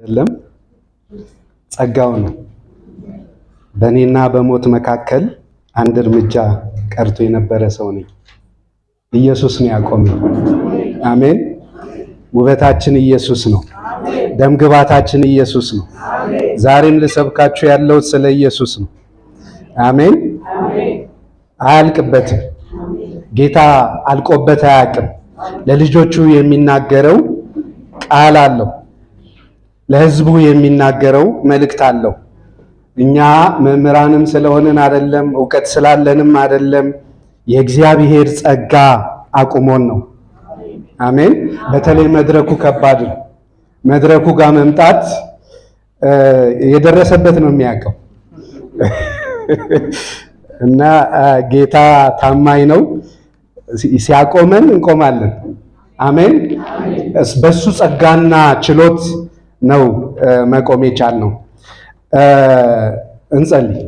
አይደለም ጸጋው ነው። በእኔና በሞት መካከል አንድ እርምጃ ቀርቶ የነበረ ሰው ነኝ። ኢየሱስ ነው ያቆመኝ። አሜን። ውበታችን ኢየሱስ ነው። ደምግባታችን ኢየሱስ ነው። ዛሬም ልሰብካችሁ ያለው ስለ ኢየሱስ ነው። አሜን። አያልቅበትም። ጌታ አልቆበት አያውቅም። ለልጆቹ የሚናገረው ቃል አለው። ለሕዝቡ የሚናገረው መልእክት አለው። እኛ መምህራንም ስለሆንን አይደለም፣ ዕውቀት ስላለንም አይደለም። የእግዚአብሔር ጸጋ አቁሞን ነው። አሜን። በተለይ መድረኩ ከባድ ነው። መድረኩ ጋር መምጣት የደረሰበት ነው የሚያውቀው እና ጌታ ታማኝ ነው። ሲያቆመን እንቆማለን። አሜን። በሱ ጸጋና ችሎት ነው መቆም የቻልነው። እንጸልይ።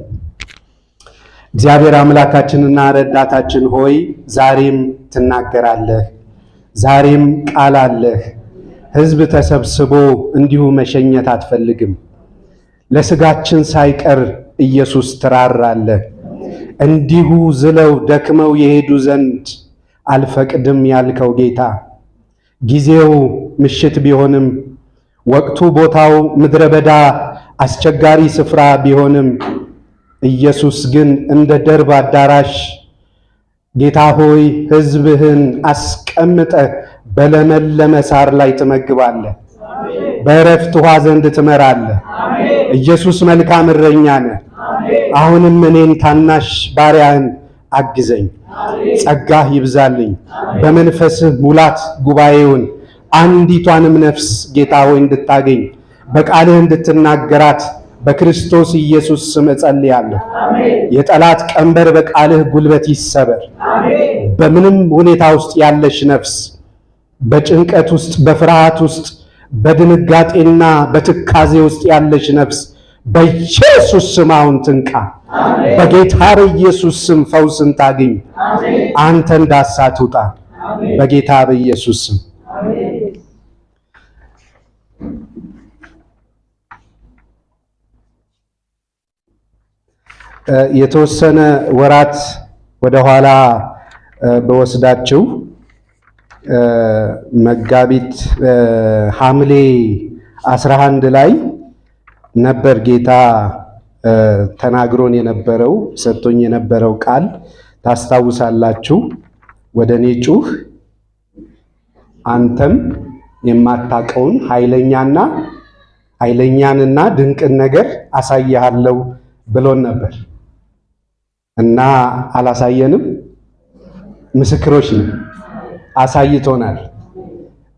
እግዚአብሔር አምላካችንና ረዳታችን ሆይ ዛሬም ትናገራለህ፣ ዛሬም ቃል አለህ። ሕዝብ ተሰብስቦ እንዲሁ መሸኘት አትፈልግም። ለስጋችን ሳይቀር ኢየሱስ ትራራለህ። እንዲሁ ዝለው ደክመው የሄዱ ዘንድ አልፈቅድም ያልከው ጌታ ጊዜው ምሽት ቢሆንም ወቅቱ ቦታው ምድረ በዳ አስቸጋሪ ስፍራ ቢሆንም ኢየሱስ ግን እንደ ደርብ አዳራሽ ጌታ ሆይ ሕዝብህን አስቀምጠህ በለመለመ ሳር ላይ ትመግባለህ፣ በዕረፍት ውኃ ዘንድ ትመራለህ። ኢየሱስ መልካም እረኛ ነህ። አሁንም እኔን ታናሽ ባሪያህን አግዘኝ፣ ጸጋህ ይብዛልኝ። በመንፈስህ ሙላት ጉባኤውን አንዲቷንም ነፍስ ጌታ ሆይ እንድታገኝ በቃልህ እንድትናገራት በክርስቶስ ኢየሱስ ስም እጸልያለሁ። የጠላት ቀንበር በቃልህ ጉልበት ይሰበር። በምንም ሁኔታ ውስጥ ያለሽ ነፍስ፣ በጭንቀት ውስጥ፣ በፍርሃት ውስጥ፣ በድንጋጤና በትካዜ ውስጥ ያለሽ ነፍስ በኢየሱስ ስም አሁን ትንቃ። በጌታ በኢየሱስ ስም ፈውስን ታግኝ። አንተ እንዳሳት ውጣ በጌታ በኢየሱስ ስም። የተወሰነ ወራት ወደኋላ በወስዳችሁ መጋቢት ሐምሌ 11 ላይ ነበር ጌታ ተናግሮን የነበረው ሰጥቶኝ የነበረው ቃል ታስታውሳላችሁ። ወደ እኔ ጩህ አንተም የማታውቀውን ኃይለኛንና ድንቅን ነገር አሳይሃለሁ ብሎን ነበር እና አላሳየንም? ምስክሮች ነን። አሳይቶናል።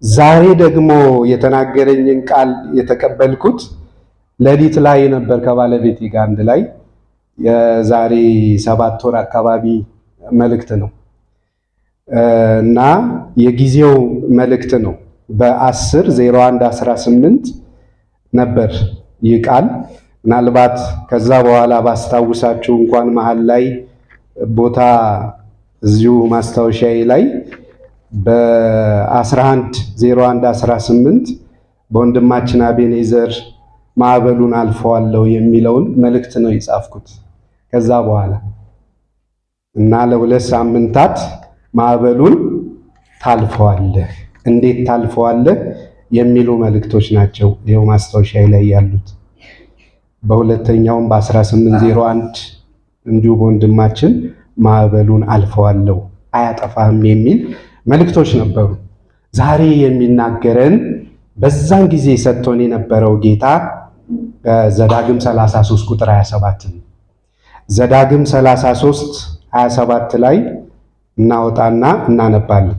ዛሬ ደግሞ የተናገረኝን ቃል የተቀበልኩት ሌሊት ላይ ነበር ከባለቤቴ ጋር አንድ ላይ የዛሬ 7 ወር አካባቢ መልእክት ነው እና የጊዜው መልእክት ነው። በ10/01/18 ነበር ይህ ቃል። ምናልባት ከዛ በኋላ ባስታውሳችሁ እንኳን መሀል ላይ ቦታ እዚሁ ማስታወሻዬ ላይ በ11/01/18 በወንድማችን አቤኔዘር ማዕበሉን አልፈዋለሁ የሚለውን መልእክት ነው የጻፍኩት። ከዛ በኋላ እና ለ2 ሳምንታት ማዕበሉን ታልፈዋለህ፣ እንዴት ታልፈዋለህ የሚሉ መልእክቶች ናቸው ይኸው ማስታወሻዬ ላይ ያሉት። በሁለተኛውም በ18/01 እንዲሁ በወንድማችን ማዕበሉን አልፈዋለሁ አያጠፋህም የሚል መልእክቶች ነበሩ። ዛሬ የሚናገረን በዛን ጊዜ ሰጥቶን የነበረው ጌታ ዘዳግም 33 ቁጥር 27 ነው። ዘዳግም 33 27 ላይ እናወጣና እናነባለን።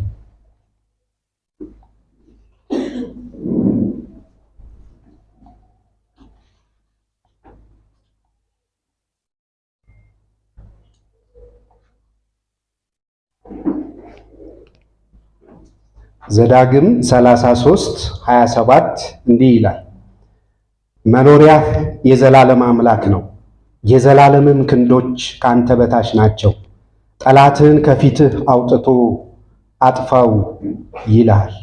ዘዳግም 33 27 እንዲህ ይላል፣ መኖሪያህ የዘላለም አምላክ ነው፣ የዘላለምም ክንዶች ካንተ በታች ናቸው። ጠላትህን ከፊትህ አውጥቶ አጥፋው ይላል።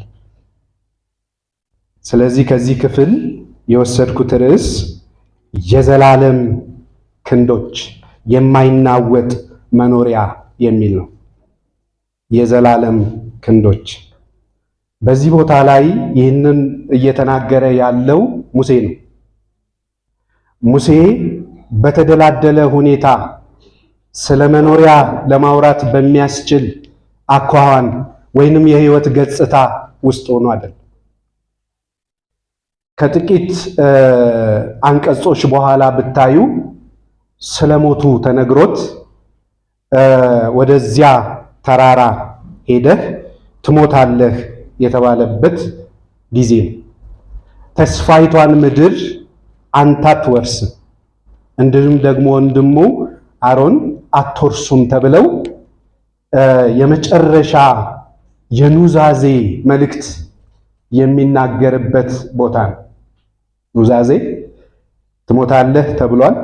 ስለዚህ ከዚህ ክፍል የወሰድኩት ርዕስ የዘላለም ክንዶች የማይናወጥ መኖሪያ የሚል ነው። የዘላለም ክንዶች። በዚህ ቦታ ላይ ይህንን እየተናገረ ያለው ሙሴ ነው። ሙሴ በተደላደለ ሁኔታ ስለ መኖሪያ ለማውራት በሚያስችል አኳኋን ወይንም የህይወት ገጽታ ውስጥ ሆኖ አይደል። ከጥቂት አንቀጾች በኋላ ብታዩ ስለሞቱ ተነግሮት ወደዚያ ተራራ ሄደህ ትሞታለህ የተባለበት ጊዜ ነው። ተስፋይቷን ምድር አንተ አትወርስም፣ እንዲሁም ደግሞ ወንድሙ አሮን አትወርሱም ተብለው የመጨረሻ የኑዛዜ መልእክት የሚናገርበት ቦታ ነው። ኑዛዜ ትሞታለህ ተብሏል።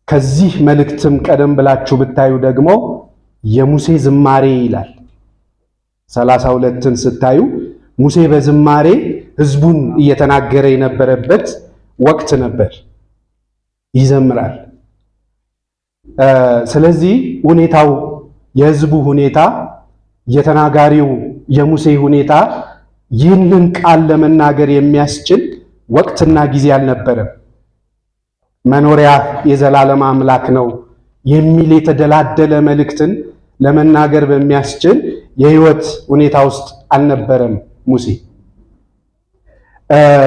ከዚህ መልእክትም ቀደም ብላችሁ ብታዩ ደግሞ የሙሴ ዝማሬ ይላል። 32ን ስታዩ ሙሴ በዝማሬ ህዝቡን እየተናገረ የነበረበት ወቅት ነበር። ይዘምራል። ስለዚህ ሁኔታው የህዝቡ ሁኔታ፣ የተናጋሪው የሙሴ ሁኔታ ይህንን ቃል ለመናገር የሚያስችል ወቅትና ጊዜ አልነበረም። መኖሪያ የዘላለም አምላክ ነው የሚል የተደላደለ መልእክትን ለመናገር በሚያስችል የህይወት ሁኔታ ውስጥ አልነበረም ሙሴ።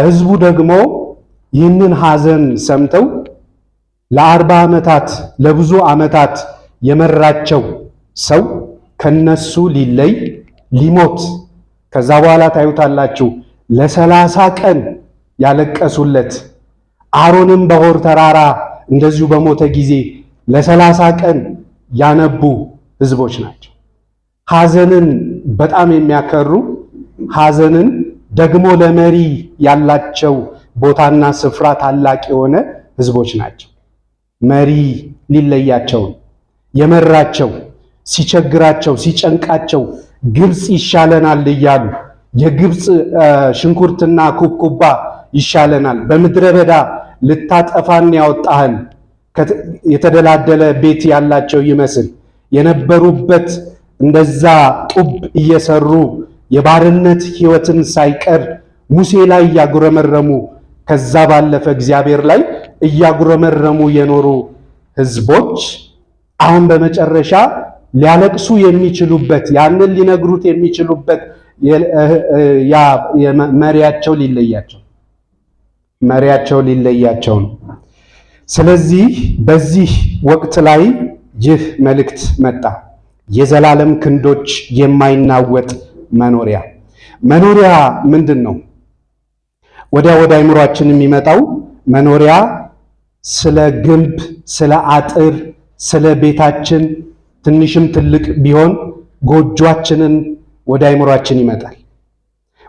ህዝቡ ደግሞ ይህንን ሐዘን ሰምተው ለ40 ዓመታት ለብዙ ዓመታት የመራቸው ሰው ከነሱ ሊለይ ሊሞት፣ ከዛ በኋላ ታዩታላችሁ ለ30 ቀን ያለቀሱለት አሮንም በሆር ተራራ እንደዚሁ በሞተ ጊዜ ለ30 ቀን ያነቡ ህዝቦች ናቸው። ሐዘንን በጣም የሚያከሩ፣ ሐዘንን ደግሞ ለመሪ ያላቸው ቦታና ስፍራ ታላቅ የሆነ ህዝቦች ናቸው። መሪ ሊለያቸው የመራቸው ሲቸግራቸው ሲጨንቃቸው ግብፅ ይሻለናል እያሉ የግብፅ ሽንኩርትና ኩብኩባ ይሻለናል፣ በምድረ በዳ ልታጠፋን ያወጣህን የተደላደለ ቤት ያላቸው ይመስል የነበሩበት እንደዛ ጡብ እየሰሩ የባርነት ህይወትን ሳይቀር ሙሴ ላይ እያጉረመረሙ ከዛ ባለፈ እግዚአብሔር ላይ እያጉረመረሙ የኖሩ ህዝቦች አሁን በመጨረሻ ሊያለቅሱ የሚችሉበት ያንን ሊነግሩት የሚችሉበት መሪያቸው ሊለያቸው ነው። ስለዚህ በዚህ ወቅት ላይ ይህ መልእክት መጣ። የዘላለም ክንዶች የማይናወጥ መኖሪያ። መኖሪያ ምንድን ነው? ወደ አይምሯችን የሚመጣው መኖሪያ ስለ ግንብ፣ ስለ አጥር፣ ስለ ቤታችን ትንሽም ትልቅ ቢሆን ጎጆአችንን ወደ አይምሯችን ይመጣል።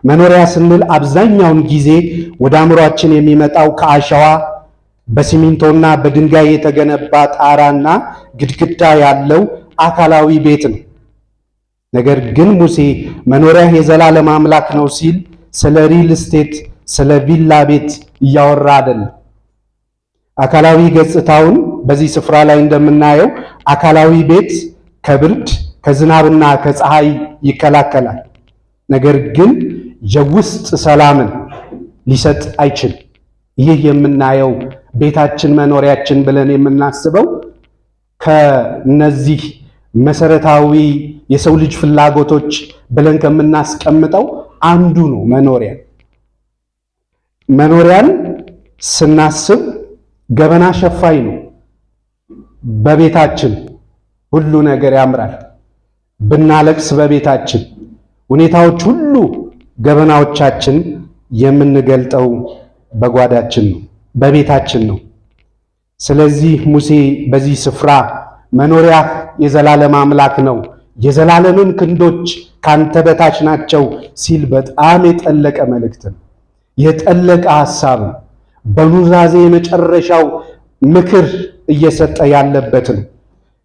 መኖሪያ ስንል አብዛኛውን ጊዜ ወደ አእምሯችን የሚመጣው ከአሸዋ በሲሚንቶና በድንጋይ የተገነባ ጣራና ግድግዳ ያለው አካላዊ ቤት ነው። ነገር ግን ሙሴ መኖሪያ የዘላለም አምላክ ነው ሲል ስለ ሪል ስቴት፣ ስለ ቪላ ቤት እያወራ አይደለም። አካላዊ ገጽታውን በዚህ ስፍራ ላይ እንደምናየው አካላዊ ቤት ከብርድ ከዝናብና ከፀሐይ ይከላከላል። ነገር ግን የውስጥ ሰላምን ሊሰጥ አይችልም። ይህ የምናየው ቤታችን መኖሪያችን ብለን የምናስበው ከነዚህ መሰረታዊ የሰው ልጅ ፍላጎቶች ብለን ከምናስቀምጠው አንዱ ነው። መኖሪያን ስናስብ ገበና ሸፋይ ነው። በቤታችን ሁሉ ነገር ያምራል። ብናለቅስ በቤታችን ሁኔታዎች ሁሉ ገበናዎቻችን የምንገልጠው በጓዳችን ነው፣ በቤታችን ነው። ስለዚህ ሙሴ በዚህ ስፍራ መኖሪያ የዘላለም አምላክ ነው፣ የዘላለምን ክንዶች ካንተ በታች ናቸው ሲል በጣም የጠለቀ መልእክት ነው፣ የጠለቀ ሐሳብ ነው። በኑዛዜ የመጨረሻው ምክር እየሰጠ ያለበት ነው።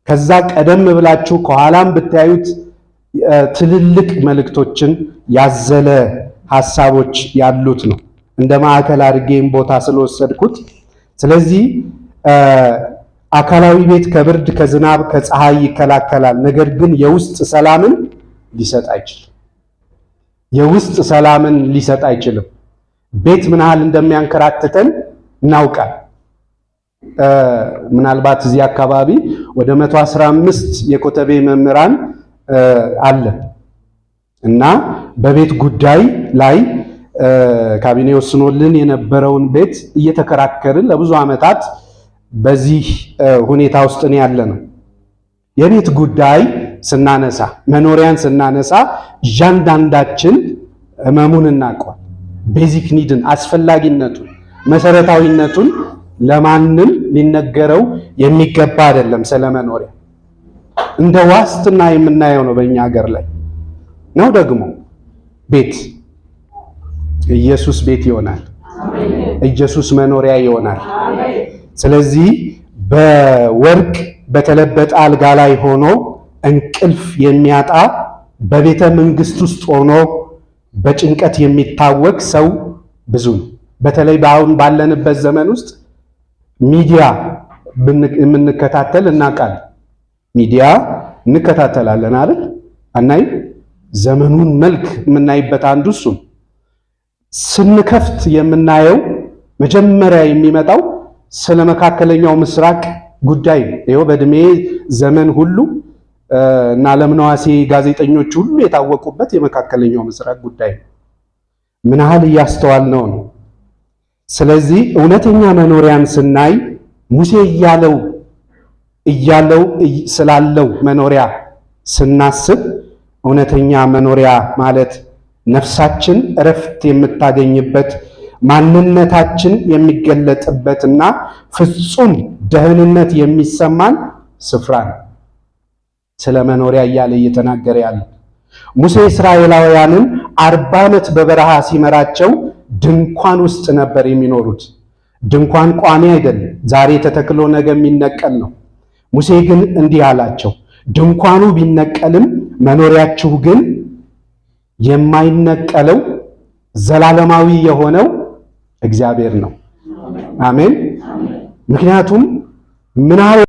ከዛ ቀደም ብላችሁ ከኋላም ብታዩት ትልልቅ መልእክቶችን ያዘለ ሐሳቦች ያሉት ነው። እንደ ማዕከል አድርጌም ቦታ ስለወሰድኩት። ስለዚህ አካላዊ ቤት ከብርድ፣ ከዝናብ፣ ከፀሐይ ይከላከላል። ነገር ግን የውስጥ ሰላምን ሊሰጥ አይችልም። የውስጥ ሰላምን ሊሰጥ አይችልም። ቤት ምን ያህል እንደሚያንከራትተን እናውቃል። ምናልባት እዚህ አካባቢ ወደ 115 የኮተቤ መምህራን አለ እና በቤት ጉዳይ ላይ ካቢኔ ወስኖልን የነበረውን ቤት እየተከራከርን ለብዙ ዓመታት በዚህ ሁኔታ ውስጥ ነው ያለነው። የቤት ጉዳይ ስናነሳ፣ መኖሪያን ስናነሳ እያንዳንዳችን ህመሙን እናውቀዋል። ቤዚክ ኒድን፣ አስፈላጊነቱን፣ መሰረታዊነቱን ለማንም ሊነገረው የሚገባ አይደለም። ስለ መኖሪያ እንደ ዋስትና የምናየው ነው በእኛ ሀገር ላይ ነው። ደግሞ ቤት ኢየሱስ ቤት ይሆናል። ኢየሱስ መኖሪያ ይሆናል። ስለዚህ በወርቅ በተለበጠ አልጋ ላይ ሆኖ እንቅልፍ የሚያጣ በቤተ መንግስት ውስጥ ሆኖ በጭንቀት የሚታወቅ ሰው ብዙ ነው። በተለይ በአሁን ባለንበት ዘመን ውስጥ ሚዲያ የምንከታተል እናውቃለን። ሚዲያ እንከታተላለን አይደል? አናይ? ዘመኑን መልክ የምናይበት አንዱ እሱ ስንከፍት የምናየው መጀመሪያ የሚመጣው ስለ መካከለኛው ምስራቅ ጉዳይ ነው። ይኸው በእድሜ ዘመን ሁሉ እና ለምነዋሴ ጋዜጠኞች ሁሉ የታወቁበት የመካከለኛው ምስራቅ ጉዳይ ነው። ምን ያህል እያስተዋልነው ነው? ስለዚህ እውነተኛ መኖሪያን ስናይ ሙሴ እያለው ስላለው መኖሪያ ስናስብ እውነተኛ መኖሪያ ማለት ነፍሳችን እረፍት የምታገኝበት ማንነታችን የሚገለጥበትና ፍጹም ደህንነት የሚሰማን ስፍራ ነው። ስለ መኖሪያ እያለ እየተናገረ ያለ ሙሴ እስራኤላውያንን 40 ዓመት በበረሃ ሲመራቸው ድንኳን ውስጥ ነበር የሚኖሩት። ድንኳን ቋሚ አይደለም፣ ዛሬ ተተክሎ ነገ የሚነቀል ነው። ሙሴ ግን እንዲህ አላቸው፣ ድንኳኑ ቢነቀልም መኖሪያችሁ ግን የማይነቀለው ዘላለማዊ የሆነው እግዚአብሔር ነው። አሜን። ምክንያቱም ምን